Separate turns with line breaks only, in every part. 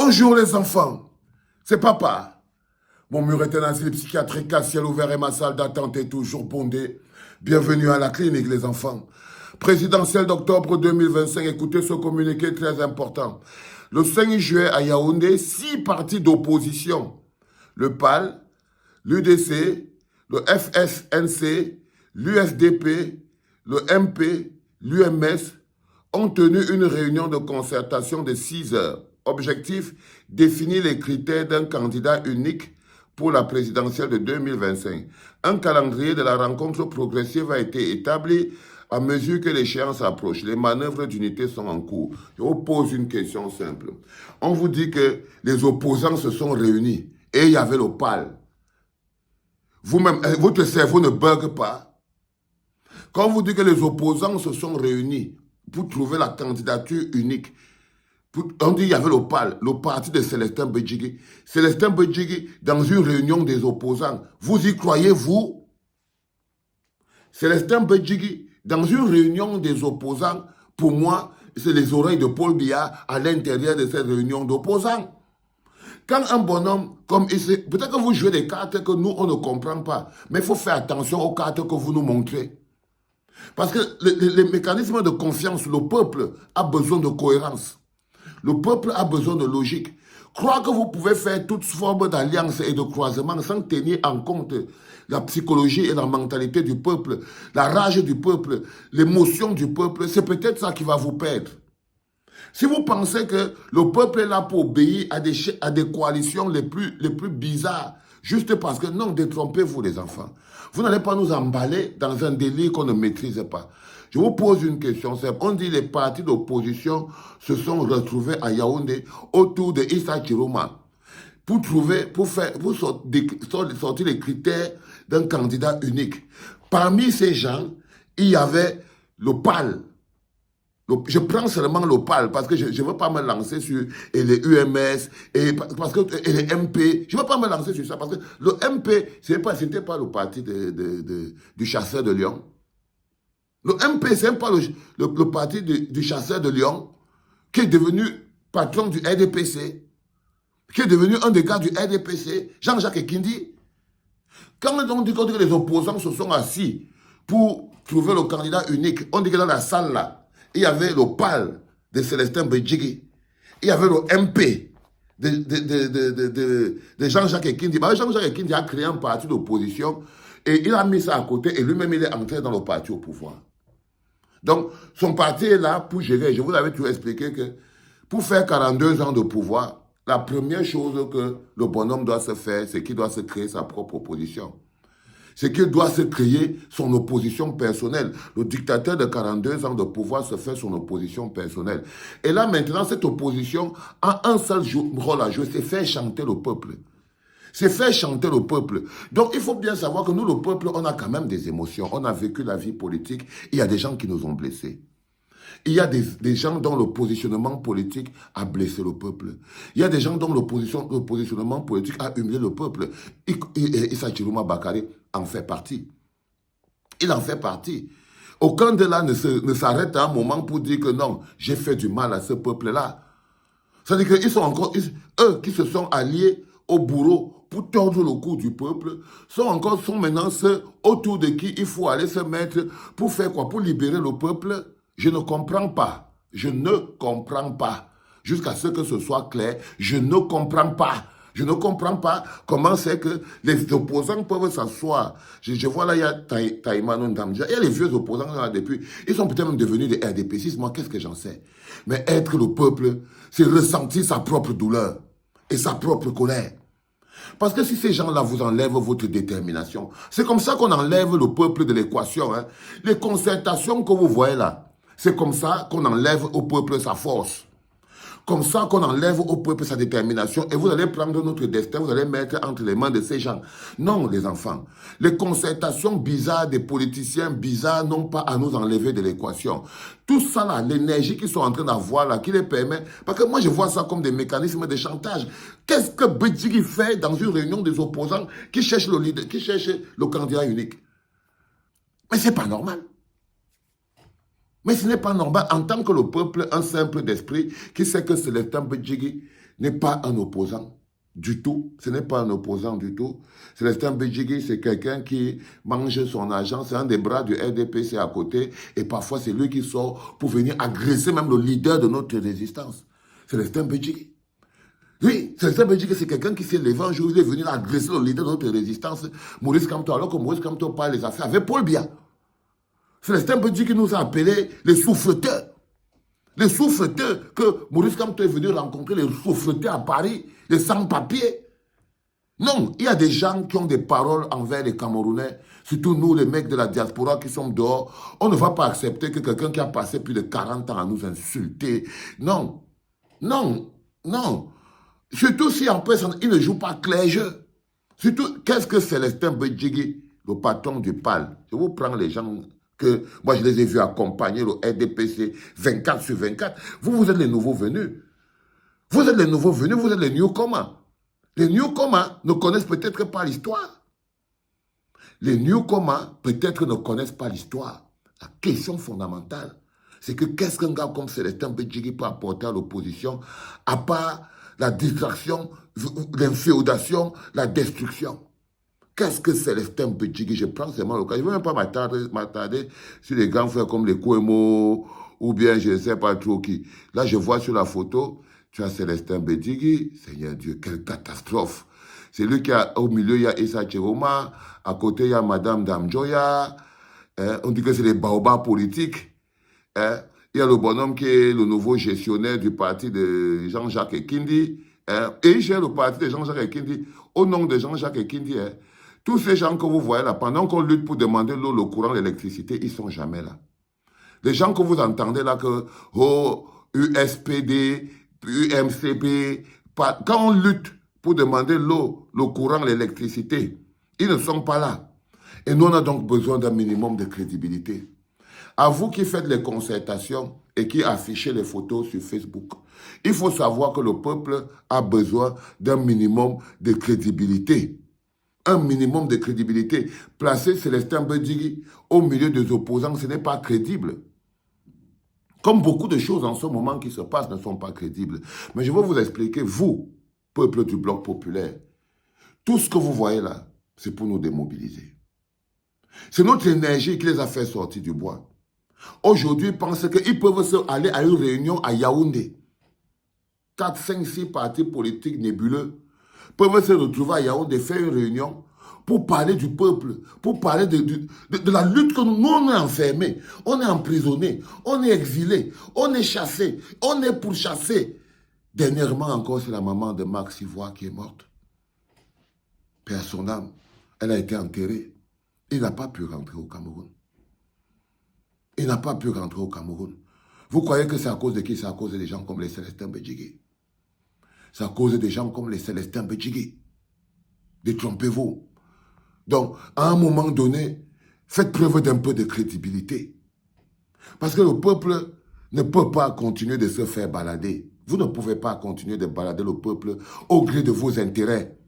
Bonjour les enfants, c'est papa. Mon mur est un asile psychiatrique à ciel ouvert et ma salle d'attente est toujours bondée. Bienvenue à la clinique les enfants. Présidentielle d'octobre 2025, écoutez ce communiqué très important. Le 5 juillet à Yaoundé, 6 partis d'opposition, le PAL, l'UDC, le FSNC, l'USDP, le MP, l'UMS, ont tenu une réunion de concertation de 6 heures. Objectif, définir les critères d'un candidat unique pour la présidentielle de 2025. Un calendrier de la rencontre progressive a été établi à mesure que l'échéance approche. Les manœuvres d'unité sont en cours. Je vous pose une question simple. On vous dit que les opposants se sont réunis et il y avait le PAL. Vous-même, votre cerveau ne bug pas. Quand on vous dit que les opposants se sont réunis pour trouver la candidature unique, on dit qu'il y avait le PAL, le parti de Célestin Bédjigui. Célestin Bédjigui, dans une réunion des opposants, vous y croyez, vous? Célestin Bédjigui, dans une réunion des opposants, pour moi, c'est les oreilles de Paul Biya à l'intérieur de cette réunion d'opposants. Quand un bonhomme, comme ici, peut-être que vous jouez des cartes que nous, on ne comprend pas, mais il faut faire attention aux cartes que vous nous montrez. Parce que les mécanismes de confiance, le peuple a besoin de cohérence. Le peuple a besoin de logique. Croire que vous pouvez faire toute forme d'alliance et de croisement sans tenir en compte la psychologie et la mentalité du peuple, la rage du peuple, l'émotion du peuple, c'est peut-être ça qui va vous perdre. Si vous pensez que le peuple est là pour obéir à des coalitions les plus bizarres, juste parce que non, détrompez-vous les enfants. Vous n'allez pas nous emballer dans un délire qu'on ne maîtrise pas. Je vous pose une question simple. On dit que les partis d'opposition se sont retrouvés à Yaoundé autour de Issa Chiroma pour sortir les critères d'un candidat unique. Parmi ces gens, il y avait le PAL. Je prends seulement le PAL parce que je ne veux pas me lancer sur les UMS et les MP. Je ne veux pas me lancer sur ça parce que le MP, ce n'était pas le parti du chasseur de Lyon. Le MP, ce n'est pas le parti du chasseur de Lyon qui est devenu patron du RDPC, qui est devenu un des gars du RDPC, Jean-Jacques Ekindi. Quand on dit que les opposants se sont assis pour trouver le candidat unique, on dit que dans la salle là, il y avait le PAL de Célestin Bédjigui, il y avait le MP de Jean-Jacques Ekindi. Jean-Jacques Ekindi a créé un parti d'opposition et il a mis ça à côté et lui-même il est entré dans le parti au pouvoir. Donc, son parti est là pour gérer. Je vous avais toujours expliqué que pour faire 42 ans de pouvoir, la première chose que le bonhomme doit se faire, c'est qu'il doit se créer sa propre opposition. C'est qu'il doit se créer son opposition personnelle. Le dictateur de 42 ans de pouvoir se fait son opposition personnelle. Et là, maintenant, cette opposition a un seul rôle à jouer, c'est faire chanter le peuple. C'est faire chanter le peuple. Donc, il faut bien savoir que nous, le peuple, on a quand même des émotions. On a vécu la vie politique. Il y a des gens qui nous ont blessés. Il y a des gens dont le positionnement politique a blessé le peuple. Il y a des gens dont le positionnement politique a humilié le peuple. Issa Chiroma Bakary en fait partie. Il en fait partie. Aucun de là ne s'arrête à un moment pour dire que non, j'ai fait du mal à ce peuple-là. C'est-à-dire qu'ils sont encore, eux qui se sont alliés au bourreau pour tordre le cou du peuple, sont maintenant ceux autour de qui il faut aller se mettre pour faire quoi? Pour libérer le peuple. Je ne comprends pas. Je ne comprends pas. Jusqu'à ce que ce soit clair, je ne comprends pas. Je ne comprends pas comment c'est que les opposants peuvent s'asseoir. Je vois là, il y a Taïmano Ndamja, il y a les vieux opposants là depuis. Ils sont peut-être même devenus des RDPCistes, moi qu'est-ce que j'en sais? Mais être le peuple, c'est ressentir sa propre douleur et sa propre colère. Parce que si ces gens-là vous enlèvent votre détermination, c'est comme ça qu'on enlève le peuple de l'équation. Hein. Les concertations que vous voyez là, c'est comme ça qu'on enlève au peuple sa force. Comme ça qu'on enlève au peuple sa détermination et vous allez prendre notre destin, vous allez mettre entre les mains de ces gens. Non, les enfants. Les concertations bizarres des politiciens bizarres n'ont pas à nous enlever de l'équation. Tout ça là, l'énergie qu'ils sont en train d'avoir là, qui les permet, parce que moi je vois ça comme des mécanismes de chantage. Qu'est-ce que Bédjigui fait dans une réunion des opposants qui cherchent le leader, qui cherchent le candidat unique? Mais c'est pas normal. Mais ce n'est pas normal en tant que le peuple, un simple d'esprit qui sait que Célestin Bédjigui n'est pas un opposant du tout. Ce n'est pas un opposant du tout. Célestin Bédjigui, c'est quelqu'un qui mange son argent. C'est un des bras du RDPC à côté. Et parfois, c'est lui qui sort pour venir agresser même le leader de notre résistance. Célestin Bédjigui. Oui, Célestin Bédjigui, c'est quelqu'un qui s'est levé un jour. Il est venu agresser le leader de notre résistance, Maurice Kamto, alors que Maurice Kamto parle les affaires avec Paul Biya. Célestin Bédjigui nous a appelés les souffleteurs. Les souffleteurs que Maurice Kamto est venu rencontrer, les souffleteurs à Paris, les sans-papiers. Non, il y a des gens qui ont des paroles envers les Camerounais, surtout nous, les mecs de la diaspora qui sommes dehors. On ne va pas accepter que quelqu'un qui a passé plus de 40 ans à nous insulter. Non, non, non. Surtout si en plus, il ne joue pas clair jeu. Surtout, qu'est-ce que Célestin Bédjigui, le patron du PAL? Je vous prends les gens que moi je les ai vus accompagner le RDPC 24 sur 24. Vous êtes les nouveaux venus. Vous êtes les nouveaux venus, vous êtes les newcomers. Les newcomers ne connaissent peut-être pas l'histoire. Les newcomers peut-être ne connaissent pas l'histoire. La question fondamentale, c'est que qu'est-ce qu'un gars comme Célestin Bédjigui peut apporter à l'opposition, à part la distraction, l'inféodation, la destruction? Qu'est-ce que Célestin Bédjigui? Je prends seulement le cas. Je ne veux même pas m'attarder sur les grands frères comme les Kouemo ou bien je ne sais pas trop qui. Là, je vois sur la photo, tu as Célestin Bédjigui. Seigneur Dieu, quelle catastrophe. C'est lui qui a, au milieu, il y a Issa Chiroma. À côté, il y a Madame Damjoya. On dit que c'est les baobabs politiques. Il y a le bonhomme qui est le nouveau gestionnaire du parti de Jean-Jacques Ekindi. Et il gère le parti de Jean-Jacques Ekindi au nom de Jean-Jacques Ekindi. Tous ces gens que vous voyez là, pendant qu'on lutte pour demander l'eau, le courant, l'électricité, ils ne sont jamais là. Les gens que vous entendez là, que USPD, UMCP, quand on lutte pour demander l'eau, le courant, l'électricité, ils ne sont pas là. Et nous, on a donc besoin d'un minimum de crédibilité. À vous qui faites les concertations et qui affichez les photos sur Facebook, il faut savoir que le peuple a besoin d'un minimum de crédibilité. Un minimum de crédibilité. Placer Célestin Bédjigui au milieu des opposants, ce n'est pas crédible. Comme beaucoup de choses en ce moment qui se passent ne sont pas crédibles. Mais je vais vous expliquer, vous, peuple du Bloc populaire, tout ce que vous voyez là, c'est pour nous démobiliser. C'est notre énergie qui les a fait sortir du bois. Aujourd'hui, ils pensent qu'ils peuvent aller à une réunion à Yaoundé. 4, 5, 6 partis politiques nébuleux peuvent se retrouver à Yaoundé, faire une réunion pour parler du peuple, pour parler de la lutte que nous, on est enfermés, on est emprisonnés, on est exilés, on est chassés, on est pourchassés. Dernièrement encore, c'est la maman de Max Ivoire qui est morte. Père son âme, elle a été enterrée. Il n'a pas pu rentrer au Cameroun. Il n'a pas pu rentrer au Cameroun. Vous croyez que c'est à cause de qui? C'est à cause des gens comme les Célestin Bédjigui. C'est à cause des gens comme les Célestin Bédjigui. Détrompez-vous. Donc, à un moment donné, faites preuve d'un peu de crédibilité. Parce que le peuple ne peut pas continuer de se faire balader. Vous ne pouvez pas continuer de balader le peuple au gré de vos intérêts.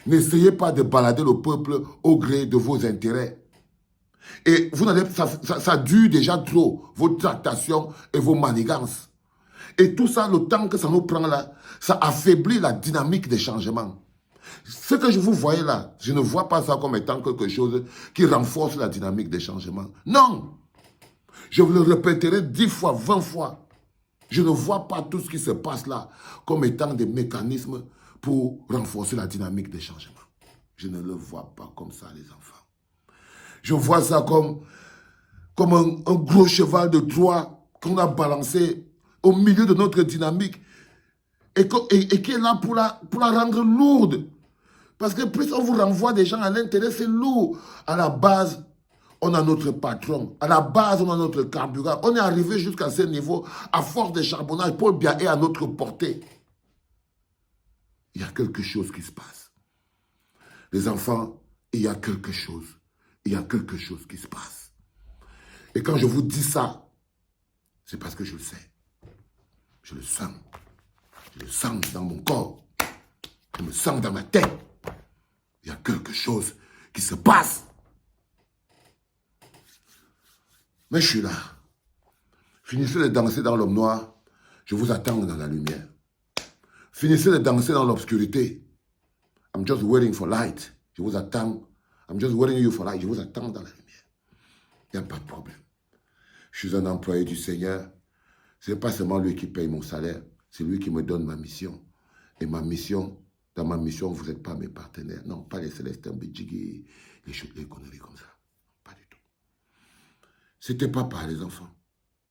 N'essayez pas de balader le peuple au gré de vos intérêts. Et vous n'allez, ça dure déjà trop, vos tractations et vos manigances. Et tout ça, le temps que ça nous prend là, ça affaiblit la dynamique des changements. Ce que je vous voyez là, je ne vois pas ça comme étant quelque chose qui renforce la dynamique des changements. Non! Je vous le répéterai 10 fois, 20 fois. Je ne vois pas tout ce qui se passe là comme étant des mécanismes pour renforcer la dynamique des changements. Je ne le vois pas comme ça, les enfants. Je vois ça comme un gros cheval de Troie qu'on a balancé au milieu de notre dynamique et qui est là pour la rendre lourde. Parce que plus on vous renvoie des gens à l'intérieur, c'est lourd. À la base, on a notre patron. À la base, on a notre carburant. On est arrivé jusqu'à ce niveau à force de charbonnage. Paul Biya est à notre portée. Il y a quelque chose qui se passe. Les enfants, il y a quelque chose. Il y a quelque chose qui se passe. Et quand je vous dis ça, c'est parce que je le sais. Je le sens. Je le sens dans mon corps. Je me sens dans ma tête. Il y a quelque chose qui se passe. Mais je suis là. Finissez de danser dans l'homme noir. Je vous attends dans la lumière. Finissez de danser dans l'obscurité. I'm just waiting for light. Je vous attends. I'm just waiting you for light. Je vous attends dans la lumière. Il n'y a pas de problème. Je suis un employé du Seigneur. Ce n'est pas seulement lui qui paye mon salaire. C'est lui qui me donne ma mission. Et ma mission, dans ma mission, vous n'êtes pas mes partenaires. Non, pas les Célestins Bédjigui, les conneries comme ça. Pas du tout. C'était papa, les enfants.